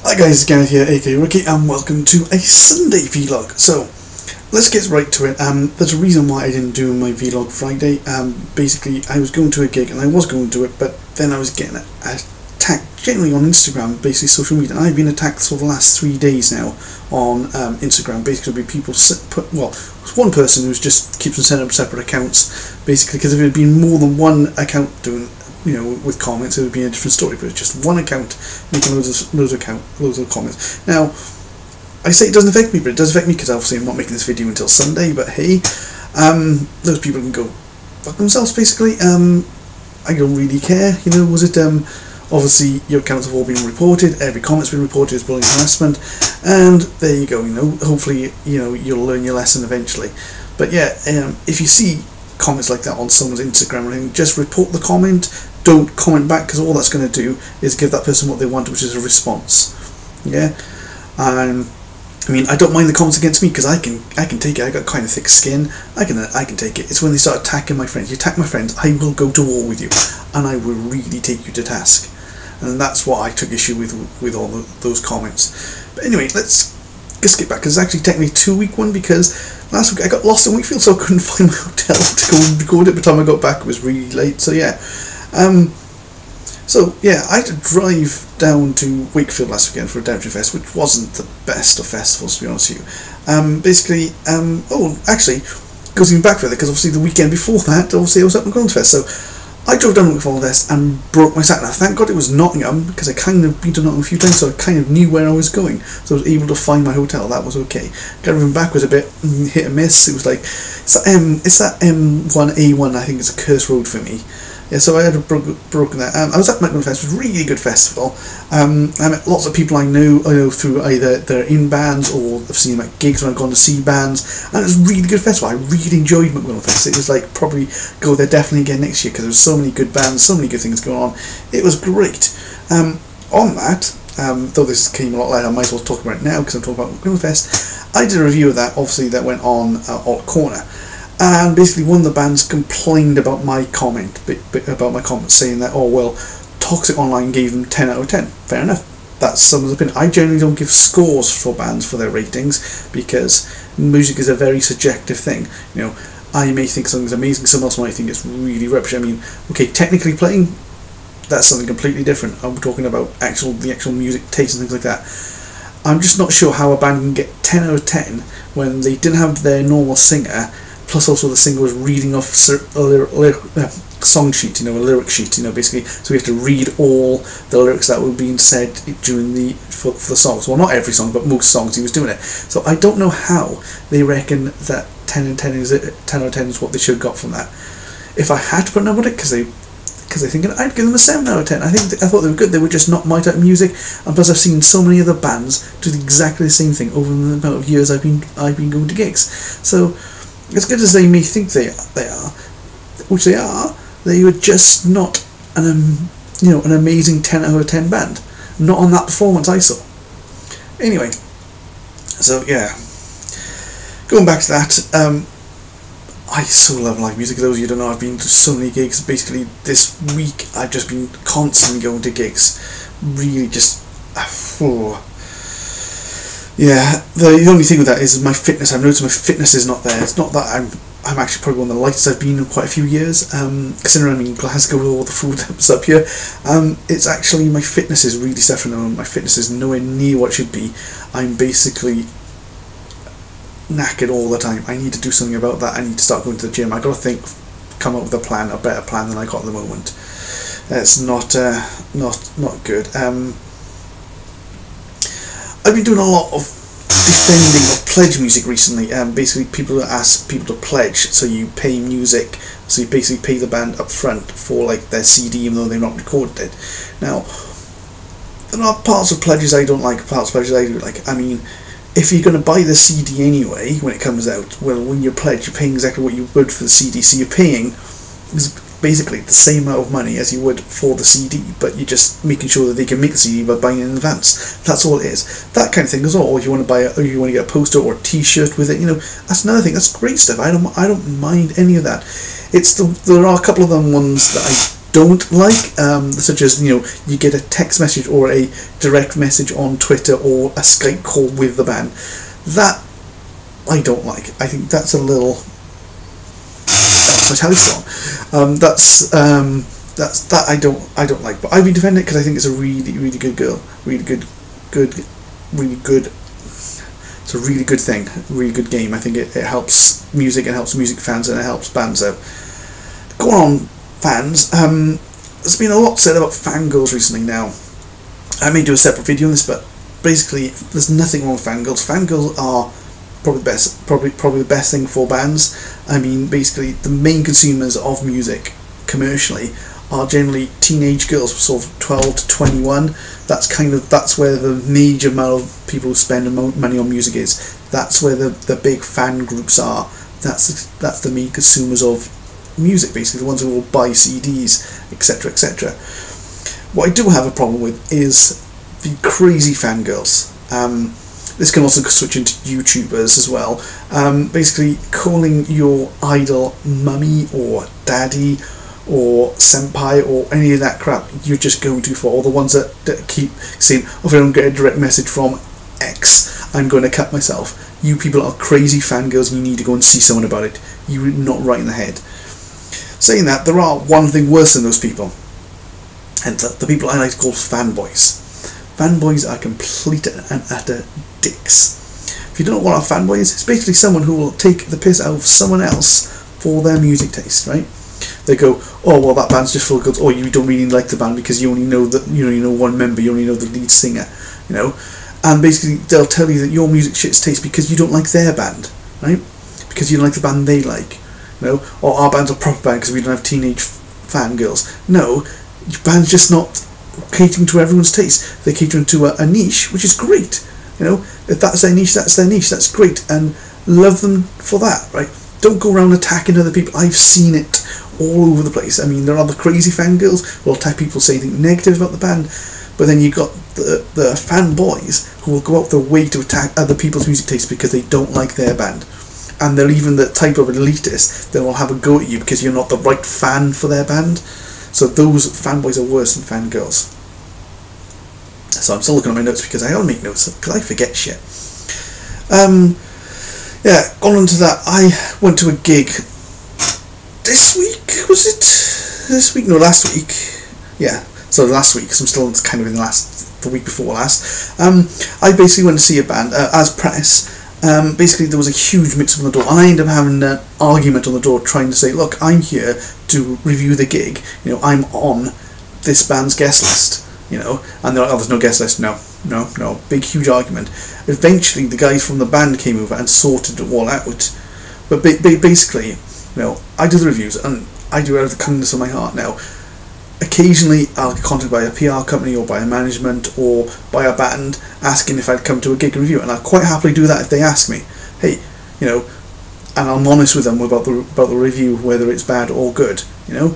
Hi guys, Gareth here, aka Ricky, and welcome to a Sunday vlog. So, let's get right to it. There's a reason why I didn't do my vlog Friday. Basically, I was going to a gig, and I was going to do it, but then I was getting attacked generally on Instagram, basically social media, and I've been attacked for the last 3 days now on Instagram. Basically, people one person who just keeps on sending up separate accounts, basically, because if it had been more than one account doing, with comments, it would be a different story. But it's just one account making loads of comments. Now, I say it doesn't affect me, but it does affect me because obviously I'm not making this video until Sunday. But hey, those people can go fuck themselves. Basically, I don't really care. Was it obviously your accounts have all been reported. Every comment's been reported as bullying harassment, and there you go. Hopefully, you'll learn your lesson eventually. But yeah, if you see comments like that on someone's Instagram or anything, just report the comment. Don't comment back, because all that's going to do is give that person what they want, which is a response. Yeah, I mean, I don't mind the comments against me because I can take it. I got kind of thick skin. I can take it. It's when they start attacking my friends. You attack my friends, I will go to war with you, and I will really take you to task. And that's what I took issue with all those comments. But anyway, let's get back, because it's actually technically a 2-week one, because last week I got lost in Wakefield, so I couldn't find my hotel to go and record it. By the time I got back, it was really late. So yeah, I had to drive down to Wakefield last weekend for Redemption Fest, which wasn't the best of festivals, to be honest with you. Actually, goes even back further, because obviously the weekend before that, obviously I was at McDonald's Fest, so I drove down to McDonald's Fest and broke my sat nav. Thank God it was Nottingham, because I kind of been to Nottingham a few times, so I kind of knew where I was going, so I was able to find my hotel. That was okay. Driving back was a bit hit and miss. It was like it's that M1A1. I think it's a cursed road for me. Yeah, so I had broken that. I was at McDonald's Fest. It was a really good festival. I met lots of people I know through either they're in bands or I've seen them at gigs when I've gone to see bands, and it was a really good festival. I really enjoyed McDonald's Fest. It was like probably go there definitely again next year, because there was so many good bands, so many good things going on. It was great. On that, though this came a lot later, I might as well talk about it now because I'm talking about McDonald's Fest. I did a review of that, obviously, that went on Alt Corner. And basically one of the bands complained about my comment, saying that, oh well, Toxic Online gave them 10 out of 10. Fair enough. That's someone's opinion. I generally don't give scores for bands for their ratings, because music is a very subjective thing. I may think something's amazing, someone else might think it's really rubbish. I mean, okay, technically playing, that's something completely different. I'm talking about the actual music taste and things like that. I'm just not sure how a band can get 10 out of 10 when they didn't have their normal singer, plus also the singer was reading off a song sheet, a lyric sheet, basically. So we have to read all the lyrics that were being said during for the songs. Well, not every song, but most songs he was doing it. So I don't know how they reckon that 10 out of 10 is what they should have got from that. If I had to put a number on it, because they're thinking, I'd give them a 7 out of 10. I thought they were good. They were just not my type of music, and plus I've seen so many other bands do exactly the same thing over the amount of years I've been going to gigs. So as good as they may think they are, which they are, they were just not an amazing 10 out of 10 band. Not on that performance I saw. Anyway, so yeah, going back to that, I so love live music. For those of you who don't know, I've been to so many gigs. Basically, this week I've just been constantly going to gigs. Really, just yeah. The only thing with that is my fitness. I've noticed my fitness is not there. It's not that I'm actually probably one of the lightest I've been in quite a few years. Considering I'm in Glasgow with all the food that's up here, it's actually my fitness is really suffering. My fitness is nowhere near what it should be. I'm basically knackered all the time. I need to do something about that. I need to start going to the gym. I got to come up with a better plan than I got at the moment. It's not good. I've been doing a lot of defending of pledge music recently. Basically, people ask people to pledge, so you pay music, so you basically pay the band up front for like their CD, even though they've not recorded it. Now, there are parts of pledges I don't like, parts of pledges I do like. I mean, if you're going to buy the CD anyway when it comes out, well, when you pledge, you're paying exactly what you would for the CD, so you're paying basically the same amount of money as you would for the CD, but you're just making sure that they can make the CD by buying it in advance. That's all it is. That kind of thing is all. Or you want to get a poster or a T-shirt with it, that's another thing. That's great stuff. I don't mind any of that. There are a couple of them ones that I don't like, such as, you know, you get a text message or a direct message on Twitter or a Skype call with the band. That I don't like. I think that's a little... That's my telly song. That I don't like. But I've been defending it because I think it's a really good girl. Really good. It's a really good thing. Really good game. I think it helps music, it helps music fans, and it helps bands out. Go on, fans. There's been a lot said about fangirls recently now. I may do a separate video on this, but basically there's nothing wrong with fangirls. Fangirls are probably the best thing for bands. I mean, basically the main consumers of music commercially are generally teenage girls, sort of 12 to 21. That's where the major amount of people who spend money on music is. That's where the big fan groups are. That's the main consumers of music, basically, the ones who will buy CDs, etc, etc. What I do have a problem with is the crazy fangirls. This can also switch into YouTubers as well. Basically calling your idol mummy or daddy or senpai or any of that crap. You're just going too far. Or the ones that keep saying, oh, if I don't get a direct message from X, I'm going to cut myself. You people are crazy fangirls and you need to go and see someone about it. You're not right in the head. Saying that, there are one thing worse than those people, and the people I like to call fanboys. Fanboys are complete and utter dicks. If you don't know what a fanboy is, it's basically someone who will take the piss out of someone else for their music taste, right? They go, oh well, that band's just full of girls. Oh, you don't really like the band because you only know one member, you only know the lead singer, you know. And basically they'll tell you that your music shit's taste because you don't like their band, right? Because you don't like the band they like. No, or our band's a proper band because we don't have teenage fangirls. No, your band's just not catering to everyone's taste. They're catering to a niche, which is great. You know, if that's their niche, that's their niche. That's great, and love them for that, right? Don't go around attacking other people. I've seen it all over the place. I mean, there are the crazy fangirls who will attack people, say anything negative about the band, but then you've got the fanboys who will go out their way to attack other people's music taste because they don't like their band. And they're even the type of elitist that will have a go at you because you're not the right fan for their band. So those fanboys are worse than fangirls. So I'm still looking at my notes because I gotta make notes because I forget shit. Yeah, on to that. I went to a gig this week, was it? This week? No, last week. Yeah, so last week, because I'm still kind of in the week before last. I basically went to see a band as press. Basically there was a huge mix-up on the door and I ended up having an argument on the door trying to say, look, I'm here to review the gig, you know, I'm on this band's guest list, you know, and they're like, oh, there's no guest list. No, big huge argument. Eventually the guys from the band came over and sorted it all out, but basically, you know, I do the reviews and I do it out of the kindness of my heart. Now occasionally I'll get contacted by a PR company or by a management or by a band asking if I'd come to a gig review, and I'll quite happily do that if they ask me. Hey, you know, and I'm honest with them about the review, whether it's bad or good, you know.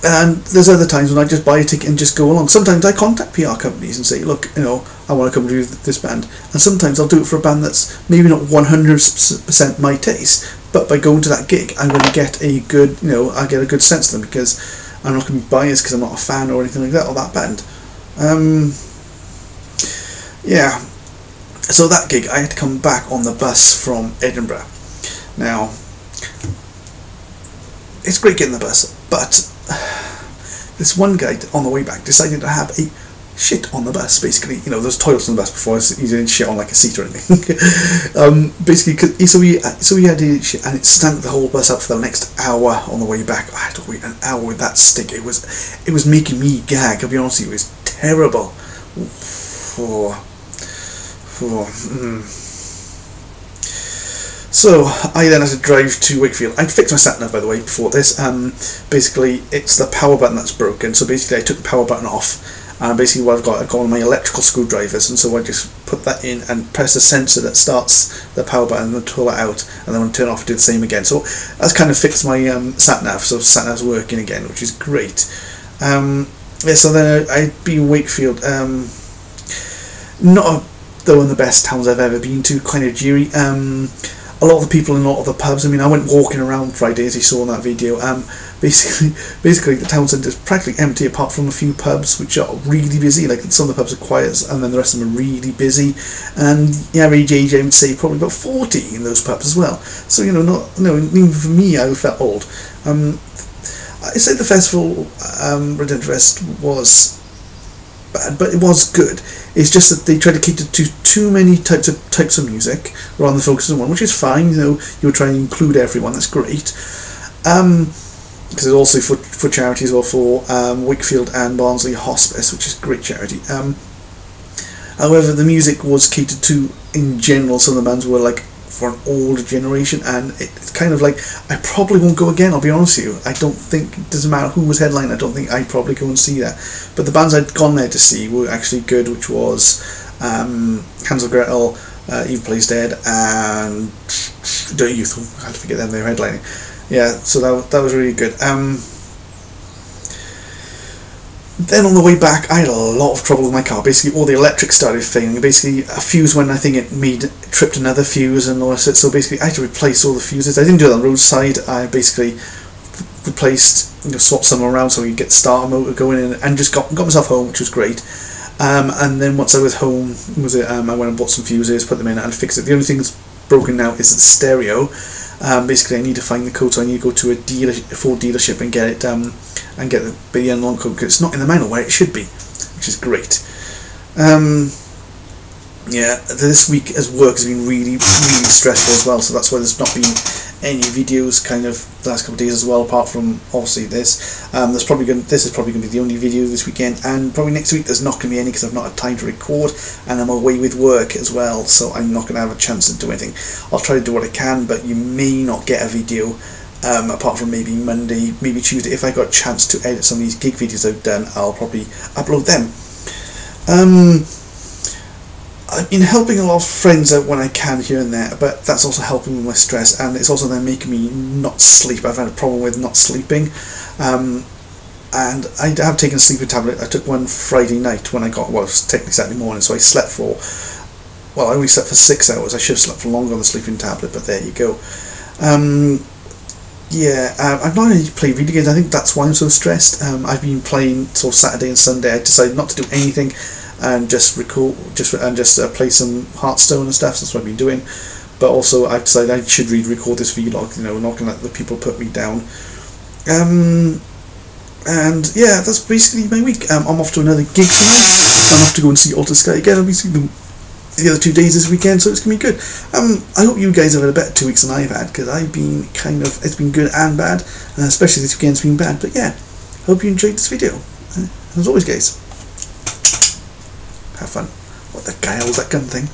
And there's other times when I just buy a ticket and just go along. Sometimes I contact PR companies and say, look, you know, I want to come review this band, and sometimes I'll do it for a band that's maybe not 100% my taste, but by going to that gig I'm going to get a good, you know, I get a good sense of them because I'm not going to be biased because I'm not a fan or anything like that, or that band. Yeah, so that gig, I had to come back on the bus from Edinburgh. Now, it's great getting the bus, but this one guy on the way back decided to have a shit on the bus, basically. You know, there's toilets on the bus before, so he didn't shit on like a seat or anything. Basically, so he had a shit, and it stank the whole bus up for the next hour on the way back. I had to wait an hour with that stink. It was making me gag, I'll be honest with you. It was terrible. So I then had to drive to Wakefield. I'd fixed my sat-nav, by the way, before this. Basically, it's the power button that's broken. So basically, I took the power button off. Basically what I've got my electrical screwdrivers, and so I just put that in and press the sensor that starts the power button and pull it out, and then when I turn it off I do the same again. So that's kind of fixed my sat-nav, so sat-nav's working again, which is great. Yeah, so then I'd be in Wakefield, not though in the best towns I've ever been to, kind of dreary. A lot of the people in a lot of the pubs, I mean, I went walking around Friday, as you saw in that video, basically the town centre is practically empty apart from a few pubs which are really busy. Like some of the pubs are quiet and then the rest of them are really busy, and the average age I would say probably about 40 in those pubs as well. So even for me I felt old. I say the festival, Redemption Fest, was bad, but it was good. It's just that they tried to cater to too many types of music rather than focusing on one, which is fine. You're trying to include everyone. That's great. Because it's also for charity as well, for Wakefield and Barnsley Hospice, which is great charity. However, the music was catered to in general. Some of the bands were like for an older generation, and it's kind of like, I probably won't go again, I'll be honest with you. I don't think, it doesn't matter who was headlining, I don't think I'd probably go and see that. But the bands I'd gone there to see were actually good, which was Hansel Gretel, Eve Plays Dead, and Dirty Youth. I had to forget them, they were headlining. Yeah, so that was really good. Then on the way back, I had a lot of trouble with my car. Basically, all the electrics started failing. Basically, a fuse went, I think it tripped another fuse and all that. So basically, I had to replace all the fuses. I didn't do it on the roadside. I basically replaced, swapped some around so we could get the starter motor going in, and just got myself home, which was great. And then once I was home, I went and bought some fuses, put them in, and fixed it. The only thing that's broken now is the stereo. Basically, I need to find the code, so I need to go to a Ford dealership and get it. And get the unlock code, because it's not in the manual where it should be, which is great. Yeah, this week as work has been really stressful as well, so that's why there's not been any videos kind of the last couple of days as well, apart from obviously this. This is probably going to be the only video this weekend, and probably next week there's not going to be any because I've not had time to record, and I'm away with work as well, so I'm not going to have a chance to do anything. I'll try to do what I can, but you may not get a video. Apart from maybe Monday, maybe Tuesday. If I got a chance to edit some of these gig videos I've done, I'll probably upload them. I've been helping a lot of friends out when I can here and there, but that's also helping with my stress, and it's also then making me not sleep. I've had a problem with not sleeping, and I have taken a sleeping tablet. I took one Friday night when I got, well, it was technically Saturday morning, so I slept for, well, I only slept for 6 hours. I should have slept for longer on the sleeping tablet, but there you go. Yeah, I've not really played video games. I think that's why I'm so stressed. I've been playing sort of Saturday and Sunday. I decided not to do anything and just play some Hearthstone and stuff. That's what I've been doing. But also, I've decided I should record this vlog. Not going to let the people put me down. And yeah, that's basically my week. I'm off to another gig tonight. I'm off to go and see Alter Sky again. I'll be seeing them the other 2 days this weekend, so it's going to be good. I hope you guys have had a better 2 weeks than I've had, because I've been it's been good and bad, especially this weekend's been bad, but yeah, hope you enjoyed this video. As always guys, have fun. What the hell was that gun thing?